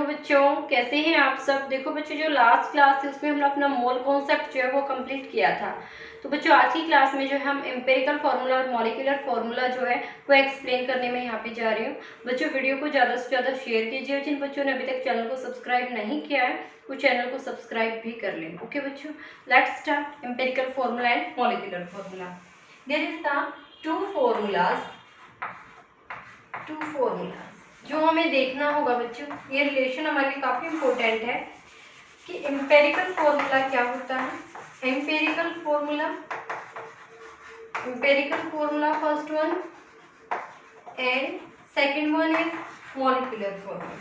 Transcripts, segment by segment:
बच्चों, कैसे हैं आप सब। देखो बच्चों, जो लास्ट क्लास थी उसमें हमने अपना मोल कॉन्सेप्ट जो है वो कंप्लीट किया था। तो बच्चों आज की क्लास में जो है हम एम्पेरिकल फार्मूला और मॉलिक्यूलर फार्मूला जो है वो एक्सप्लेन करने में यहाँ पे जा रही हूँ। बच्चों वीडियो को ज़्यादा से ज़्यादा शेयर कीजिए। जिन बच्चों ने अभी तक चैनल को सब्सक्राइब नहीं किया है वो चैनल को सब्सक्राइब भी कर लें। ओके बच्चों, let's start empirical formula and molecular formula. There is the two formulas जो हमें देखना होगा बच्चों। ये रिलेशन हमारे लिए काफ़ी इम्पोर्टेंट है कि एम्पेरिकल फार्मूला क्या होता है। Empirical formula first one and second one is molecular formula.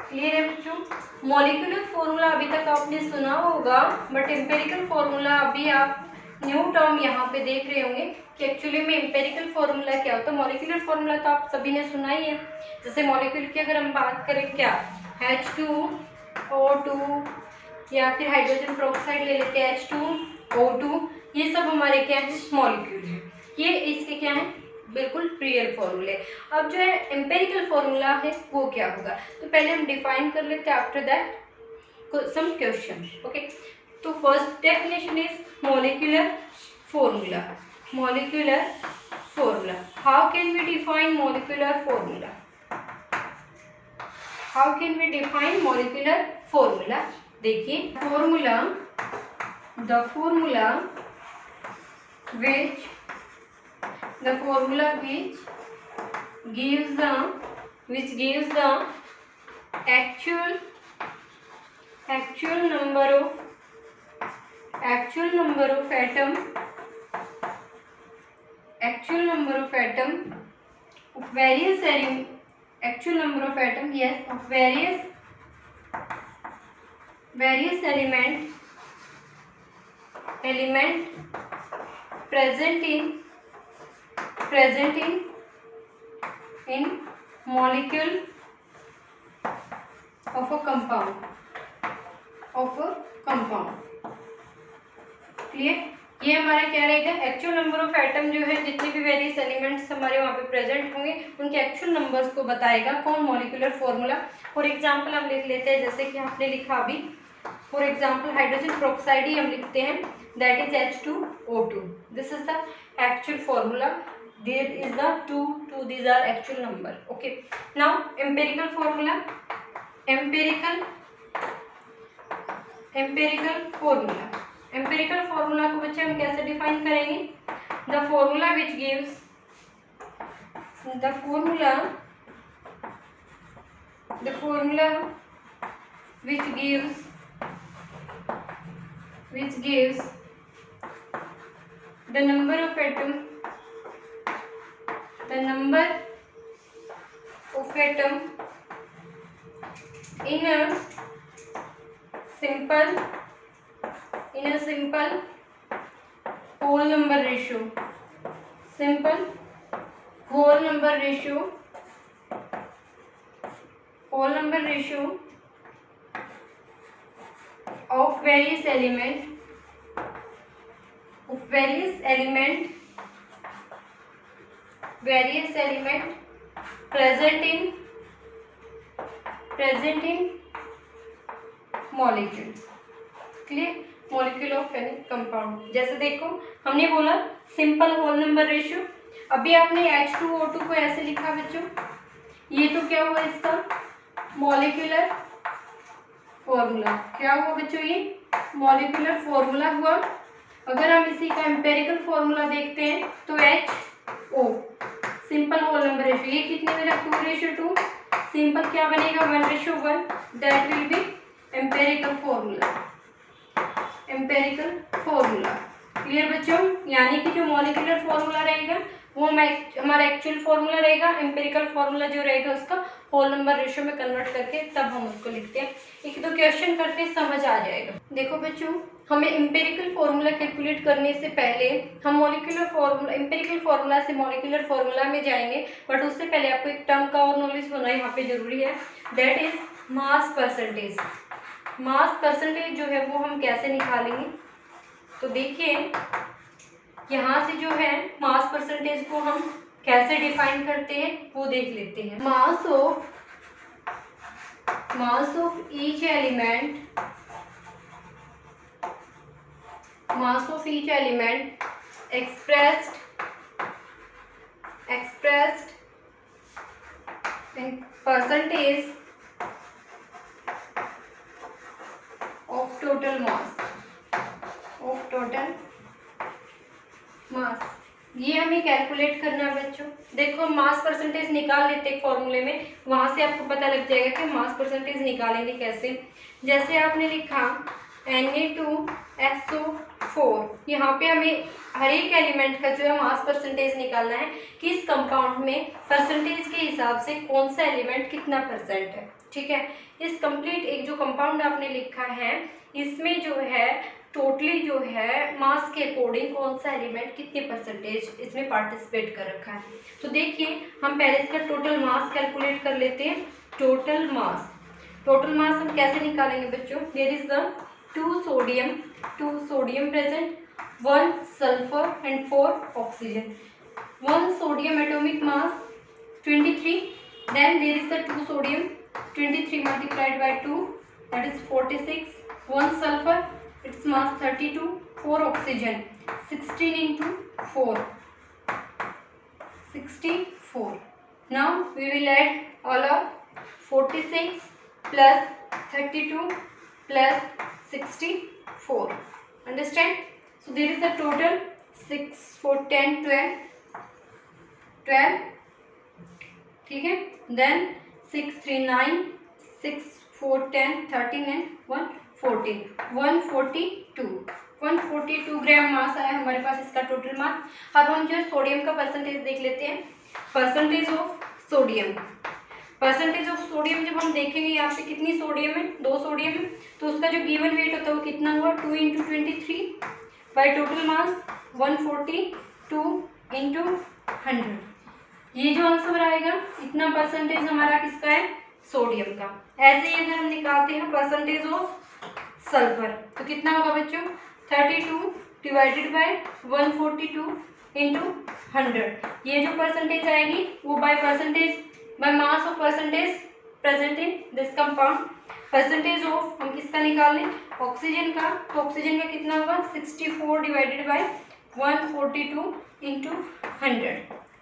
Clear है बच्चों। मॉलिक्यूलर फार्मूला अभी तक आपने सुना होगा, बट एम्पेरिकल फार्मूला अभी आप न्यू टर्म यहाँ पे देख रहे होंगे कि एक्चुअली में एम्पेरिकल फार्मूला क्या होता है। मॉलिक्यूलर फार्मूला तो आप सभी ने सुना ही है। जैसे मॉलिक्यूल की अगर हम बात करें, क्या H2O2 या फिर हाइड्रोजन पेरोक्साइड ले लेते हैं H2O2, ये सब हमारे क्या है, मॉलिक्यूल है। ये इसके क्या है, बिल्कुल रियल फॉर्मूले। अब जो है एम्पेरिकल फार्मूला है वो क्या होगा, तो पहले हम डिफाइन कर लेते हैं, after that some question. Okay, तो first definition is molecular formula. How can we define molecular formula. देखिए, the formula which gives the actual number of atom of various element present in molecule of a compound। Clear. ये हमारा क्या रहेगा, actual number of atom जो है, जितने भी various elements हमारे वहाँ पे प्रेजेंट होंगे उनके एक्चुअल नंबर्स को बताएगा कौन, मॉलिक्यूलर फार्मूला। फॉर एग्जांपल हम लिख लेते हैं, जैसे कि आपने लिखा अभी, फॉर एग्जांपल हाइड्रोजन पेरोक्साइड ही हम लिखते हैं, that is H2O2। This is the actual formula. There is the two these are actual number. Okay, now empirical formula. Empirical formula को बच्चे हम कैसे डिफाइन करेंगे। The formula which gives the number of atom in a simple whole number ratio of various element present in molecule। Clear, molecule of any compound. जैसे देखो हमने बोला simple whole number ratio. अभी आपने H2O2 को ऐसे लिखा बच्चों, ये तो क्या हुआ, इसका मॉलिक्यूलर फॉर्मूला। क्या हुआ बच्चों, ये मॉलिक्यूलर फॉर्मूला हुआ। अगर हम इसी का एम्पेरिकल फॉर्मूला देखते हैं तो HO simple whole number ratio, ये कितने बनेगा, 2:2। सिंपल क्या बनेगा, 1:1। That will be empirical formula. Clear बच्चों, यानी कि जो मॉलिक्यूलर फार्मूला रहेगा वो हमारा एक्चुअल फार्मूला रहेगा। एम्पेरिकल फार्मूला जो रहेगा उसका होल नंबर रेशियो में कन्वर्ट करके तब हम उसको लिखते हैं। एक दो क्वेश्चन करके समझ आ जाएगा। देखो बच्चों, हमें एम्पेरिकल फार्मूला कैलकुलेट करने से पहले हम एम्पेरिकल फार्मूला से मॉलिक्यूलर फार्मूला में जाएंगे, बट उससे पहले आपको एक टर्म का और नॉलेज होना यहाँ पे जरूरी है, दैट इज मास परसेंटेज। जो है वो हम कैसे निकालेंगे, तो देखिए यहाँ से जो है मास परसेंटेज को हम कैसे डिफाइन करते हैं वो देख लेते हैं। मास mass of each element expressed in percentage of total mass ये हमें कैलकुलेट करना है बच्चों। देखो मास परसेंटेज निकाल लेते हैं फॉर्मूले में, वहां से आपको पता लग जाएगा कि मास परसेंटेज निकालेंगे कैसे। जैसे आपने लिखा Na2SO4, यहाँ पे हमें हर एक एलिमेंट का जो है मास परसेंटेज निकालना है कि इस कंपाउंड में परसेंटेज के हिसाब से कौन सा एलिमेंट कितना परसेंट है। ठीक है, इस कंप्लीट एक जो कंपाउंड आपने लिखा है इसमें जो है टोटली जो है मास के अकॉर्डिंग कौन सा एलिमेंट कितने परसेंटेज इसमें पार्टिसिपेट कर रखा है। तो देखिए हम पहले इसका टोटल मास कैलकुलेट कर लेते हैं। टोटल मास हम कैसे निकालेंगे बच्चों? There is the 2 sodium present, 1 sulphur and 4 oxygen. 1 sodium atomic mass 23, then there is the 2 sodium, 23 multiplied by 2, that is 46, 1 sulfur, its mass 32, 4 oxygen, 16 into 4, 64. Now we will add all of 46 plus 32 plus 64. Understand? So there is the total 6, 4, 10, 12. ठीक है, then 6, 3, 9, 6, 4, 10, 13 and 1, 14, 142 ग्राम मास आया हमारे पास इसका total mass. अब हम जो है sodium का परसेंटेज देख लेते हैं। परसेंटेज ऑफ सोडियम जब हम देखेंगे यहाँ पे कितनी सोडियम है, 2 सोडियम है, तो उसका जो गिवन वेट होता है वो कितना हुआ 2 × 23 बाई टोटल मास 142 × 100। ये जो आंसर आएगा इतना परसेंटेज हमारा किसका है? सोडियम का। ऐसे ही अगर हम निकालते हैं परसेंटेज ऑफ सल्फर तो कितना होगा बच्चों? 32 डिवाइडेड बाय 142 इंटू 100। ये जो परसेंटेज आएगी वो by mass of percentage present in this compound. Percentage of हम किसका निकाल लें? ऑक्सीजन का। तो ऑक्सीजन का कितना होगा? 64 डिवाइडेड बाय 142 इंटू 100।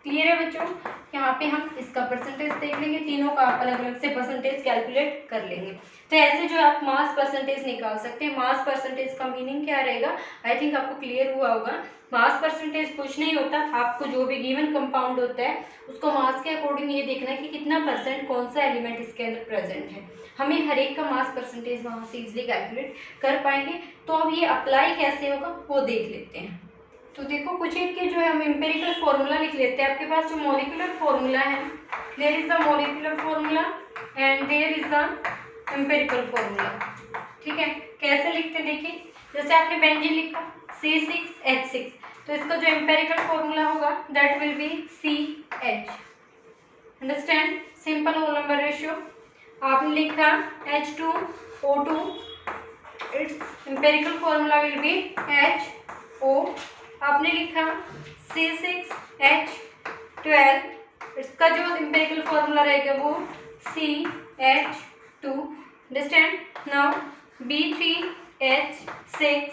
क्लियर है बच्चों? यहाँ पे हम इसका परसेंटेज देख लेंगे, तीनों का अलग अलग से परसेंटेज कैलकुलेट कर लेंगे। तो ऐसे जो आप मास परसेंटेज निकाल सकते हैं। मास परसेंटेज का मीनिंग क्या रहेगा? आई थिंक आपको क्लियर हुआ होगा। मास परसेंटेज कुछ नहीं होता, आपको जो भी गिवन कंपाउंड होता है उसको मास के अकॉर्डिंग ये देखना है कि कितना परसेंट कौन सा एलिमेंट इसके अंदर प्रेजेंट है। हमें हर एक का मास परसेंटेज वहाँ से इजिली कैलकुलेट कर पाएंगे। तो अब ये अप्लाई कैसे होगा वो देख लेते हैं। तो देखो कुछ एक के जो है हम एम्पेरिकल फॉर्मूला लिख लेते हैं। आपके पास जो मॉलिक्यूलर फॉर्मूला है, there is the molecular formula and there is the empirical formula. ठीक है, कैसे लिखते हैं देखिए। जैसे आपने बेंजीन लिखा C6H6, तो इसका जो एम्पेरिकल फॉर्मूला होगा that will be CH। Understand? Simple whole number ratio. आपने लिखा H2O2, it's empirical formula will be HO। आपने लिखा C6H12, इसका जो एम्पेरिकल फॉर्मूला रहेगा वो CH2। अंडरस्टैंड? नाउ B3H6,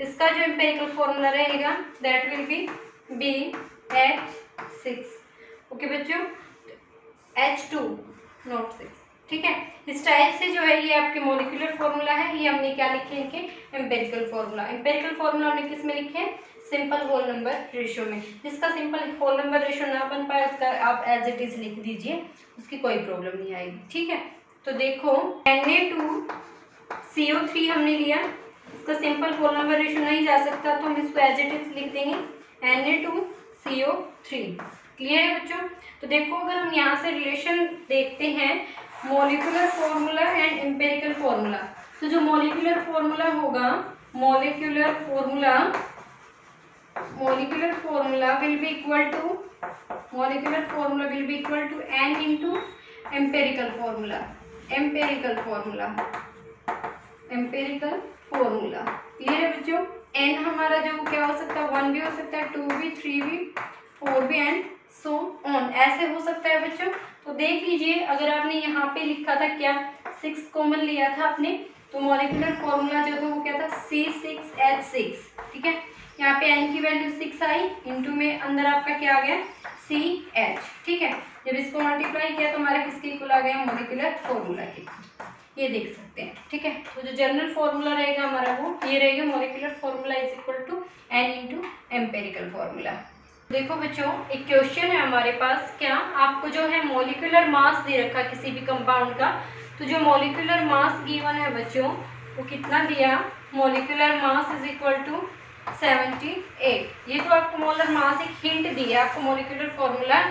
इसका जो एम्पेरिकल फॉर्मूला रहेगा that will B BH6। Okay बच्चों, H2 नॉट 6। ठीक है, इस टाइप से जो है ये आपके मॉलिक्यूलर फॉर्मूला है। ये हमने क्या लिखे इनके? Empirical formula. एम्पेरिकल फॉर्मूला हमने किस में लिखे? सिंपल होल नंबर रेशियो में। जिसका सिंपल होल नंबर रेशियो ना बन पाए उसका आप एज इट इज लिख दीजिए, उसकी कोई प्रॉब्लम नहीं आएगी। ठीक है, तो देखो Na2CO3 हमने लिया, इसका सिंपल होल नंबर रेशियो नहीं जा सकता तो हम इसको एज इट इज लिख देंगे Na2CO3। क्लियर है बच्चों? तो देखो अगर हम यहाँ से रिलेशन देखते हैं molecular formula and empirical formula, तो जो मॉलिक्यूलर फॉर्मूला होगा, molecular formula will be equal to N into empirical formula. Clear है बच्चों? N हमारा जो क्या हो सकता है? 1 भी हो सकता है, 2 भी, 3 भी, 4 भी एंड सो ऑन, ऐसे हो सकता है बच्चों। तो देख लीजिए, अगर आपने यहाँ पे लिखा था क्या 6 कॉमन लिया था आपने, तो मॉलिक्यूलर फॉर्मूला जो था वो क्या था, C6H6, ठीक है। यहाँ पे n की वैल्यू 6 आई, इंटू में अंदर आपका क्या आ गया, CH, ठीक है। जब इसको मल्टीप्लाई किया तो हमारा किसके इक्वल आ गया, मॉलिक्यूलर फॉर्मूला के, ये देख सकते हैं, ठीक है। तो जो जनरल फॉर्मूला रहेगा हमारा वो ये रहेगा, molecular formula is equal to n into empirical formula. देखो बच्चों, एक क्वेश्चन है हमारे पास, क्या आपको जो है मॉलिक्यूलर मास दे रखा किसी भी कंपाउंड का, तो जो मॉलिक्यूलर मास गिवन है बच्चों वो कितना दिया, molecular mass is equal to 78। ये तो आपको मोलर मास एक हिंट दिया आपको मॉलिक्यूलर फॉर्मूला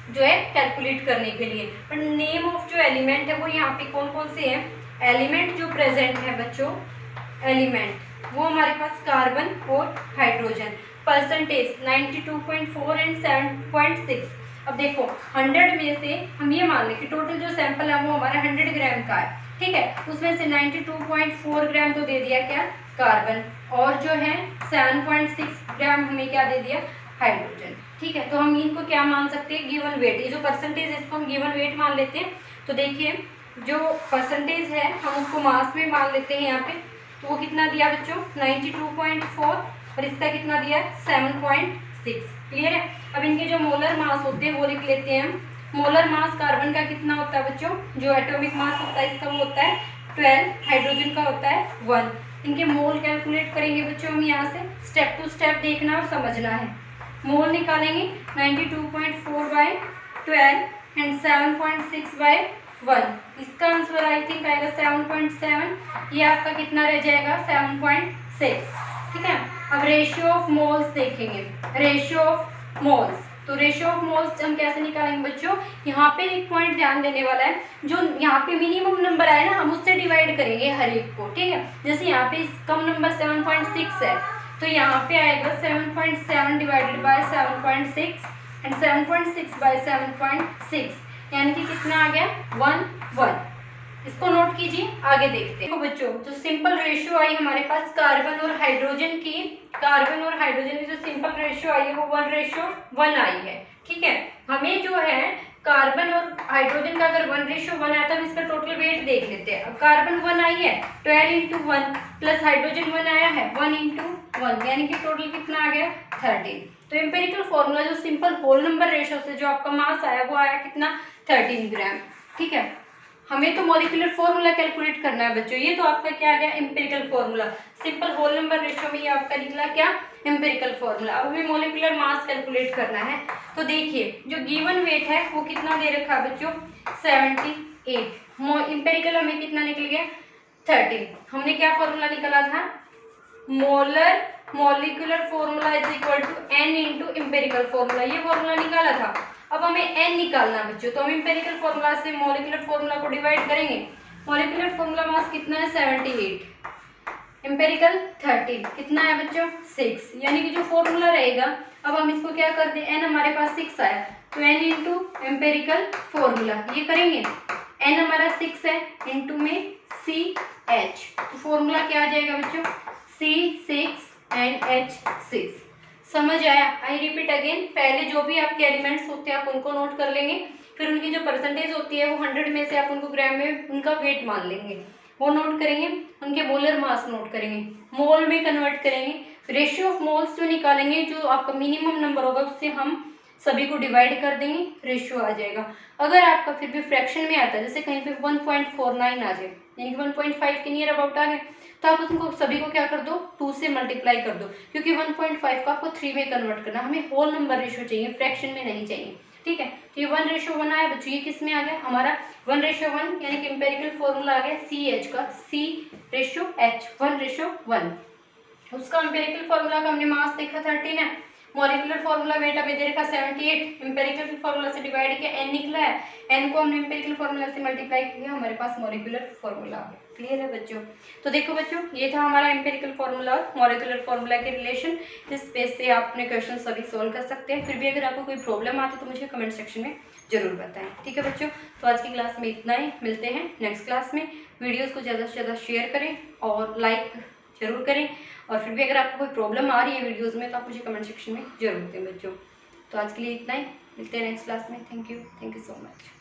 जो है कैलकुलेट करने के लिए, पर नेम ऑफ जो एलिमेंट है वो यहाँ पे कौन कौन से हैं, एलिमेंट जो प्रेजेंट है बच्चों, एलिमेंट वो हमारे पास कार्बन और हाइड्रोजन, परसेंटेज 92.4 एंड 7.6। अब देखो 100 में से हम ये मान लें कि टोटल जो सैंपल है वो हमारा 100 ग्राम का है, ठीक है। उसमें से 92.4 ग्राम तो दे दिया क्या, कार्बन, और जो है 7.6 ग्राम हमें क्या दे दिया, हाइड्रोजन, ठीक है। तो हम इनको क्या मान सकते हैं, गिवन वेट, ये जो परसेंटेज है इसको हम गिवन वेट मान लेते हैं। तो देखिए जो परसेंटेज है हम उसको मास में मान लेते हैं यहाँ पे, तो वो कितना दिया बच्चों 92.4 और इसका कितना दिया 7.6, क्लियर है। अब इनके जो मोलर मास होते हैं वो लिख लेते हैं हम। मोलर मास कार्बन का कितना होता है बच्चों, जो एटॉमिक मास होता है इसका वो होता है 12, हाइड्रोजन का होता है 1। इनके मोल कैलकुलेट करेंगे बच्चों हम, यहाँ से स्टेप टू स्टेप देखना और समझना है। मोल निकालेंगे 92.4 बाई 12 एंड 7.6 बाई 1, इसका आंसर आई थिंक आएगा 7.7, ये आपका कितना रह जाएगा 7.6, ठीक है। अब रेशियो ऑफ मोल्स देखेंगे, रेशियो ऑफ मोल्स, तो रेशियो ऑफ मोल्स हम कैसे निकालेंगे बच्चों, यहाँ पे एक पॉइंट ध्यान देने वाला है, जो यहाँ पे मिनिमम नंबर आए ना हम उससे डिवाइड करेंगे हर एक को, ठीक है। जैसे यहाँ पे कम नंबर 7.6 है तो यहाँ पे आएगा 7.7 डिवाइडेड बाय 7.6 एंड 7.6 बाय 7.6, यानी कि कितना आ गया 1। इसको नोट कीजिए, आगे देखते हैं। तो बच्चों जो सिंपल रेशियो आई हमारे पास कार्बन और हाइड्रोजन की, कार्बन और हाइड्रोजन की जो सिंपल रेशियो आई है वो 1:1 आई है, ठीक है। हमें जो है कार्बन और हाइड्रोजन का अगर 1:1 आया तो इसका टोटल वेट देख लेते हैं। अब कार्बन 1 आई है 12 इंटू 1 प्लस हाइड्रोजन 1 आया है 1 इंटू 1, यानी कि टोटल कितना आ गया 13। तो एम्पेरिकल फॉर्मूला जो सिंपल होल नंबर रेशियो से जो आपका मास आया वो आया कितना 13 ग्राम, ठीक है। हमें तो मॉलिक्यूलर फॉर्मूला कैलकुलेट करना है बच्चों, ये तो आपका क्या आ गया empirical formula, simple whole number ratio में ये आपका निकला क्या एम्पेरिकल फॉर्मूला। अब हमें मॉलिक्यूलर मास कैलकुलेट करना है, तो देखिए जो गिवन वेट है वो कितना दे रखा है बच्चों 78, एम्पेरिकल हमें कितना निकल गया 13। हमने क्या फॉर्मूला निकाला था, molar molecular formula is equal to n into empirical formula, ये फॉर्मूला निकाला था। अब हमें n निकालना बच्चों, तो हम एम्पेरिकल फॉर्मूला से मॉलिक्यूलर फॉर्मूला को डिवाइड करेंगे। मॉलिक्यूलर फॉर्मूला मास कितना है 78, एम्पेरिकल 13, कितना है बच्चों 6, यानी कि जो फॉर्मूला रहेगा अब हम इसको क्या कर दें, n हमारे पास 6 आया तो n इंटू एम्पेरिकल फॉर्मूला ये करेंगे, n हमारा 6 है इंटू में CH, तो फॉर्मूला क्या आ जाएगा बच्चों C6 एंड H6। समझ आया, आई रिपीट अगेन, पहले जो भी आपके एलिमेंट्स होते हैं आप उनको नोट कर लेंगे, फिर उनकी जो परसेंटेज होती है वो 100 में से आप उनको ग्राम में उनका वेट मान लेंगे, वो नोट करेंगे, उनके मोलर मास नोट करेंगे, मोल में कन्वर्ट करेंगे, रेशियो ऑफ मोल्स जो निकालेंगे, जो आपका मिनिमम नंबर होगा उससे हम सभी को डिवाइड कर देंगे, रेशियो आ जाएगा। अगर आपका फिर भी फ्रैक्शन में आता है, जैसे कहीं पे 1.49 आ जाए, यानी कि 1.5 के नियर अबाउट आ गए, तो आप उसको सभी को क्या कर दो 2 से मल्टीप्लाई कर दो, क्योंकि 1.5 को आपको 3 में कन्वर्ट करना, हमें होल नंबर रेशियो चाहिए, फ्रैक्शन में नहीं चाहिए, ठीक है। तो ये 1:1 आया बच्चों, ये किस में आ गया हमारा 1:1, यानी कि एम्पेरिकल फॉर्मूला आ गया CH का, C/H 1:1। उसका एम्पेरिकल फॉर्मूला का हमने मास देखा 13 है, मॉलिक्यूलर फॉर्मूला वेट हमें दे रखा 78, एम्पेरिकल फॉर्मूला से डिवाइड किया n निकला है, n को हमने एम्पेरिकल फॉर्मूला से मल्टीप्लाई किया, हमारे पास मॉलिक्यूलर फॉर्मूला आ गया। क्लियर है बच्चों, तो देखो बच्चों ये था हमारा एम्पेरिकल फॉर्मूला और मॉलिक्यूलर फॉर्मूला के रिलेशन, इस बेस से आप अपने क्वेश्चन सभी सोल्व कर सकते हैं। फिर भी अगर आपको कोई प्रॉब्लम आती है तो मुझे कमेंट सेक्शन में जरूर बताएं, ठीक है बच्चों। तो आज की क्लास में इतना ही, मिलते हैं नेक्स्ट क्लास में। वीडियोज़ को ज़्यादा से ज़्यादा शेयर करें और लाइक जरूर करें, और फिर भी अगर आपको कोई प्रॉब्लम आ रही है वीडियोस में तो आप मुझे कमेंट सेक्शन में जरूर दें बच्चों। तो आज के लिए इतना ही, मिलते हैं नेक्स्ट क्लास में। Thank you so much.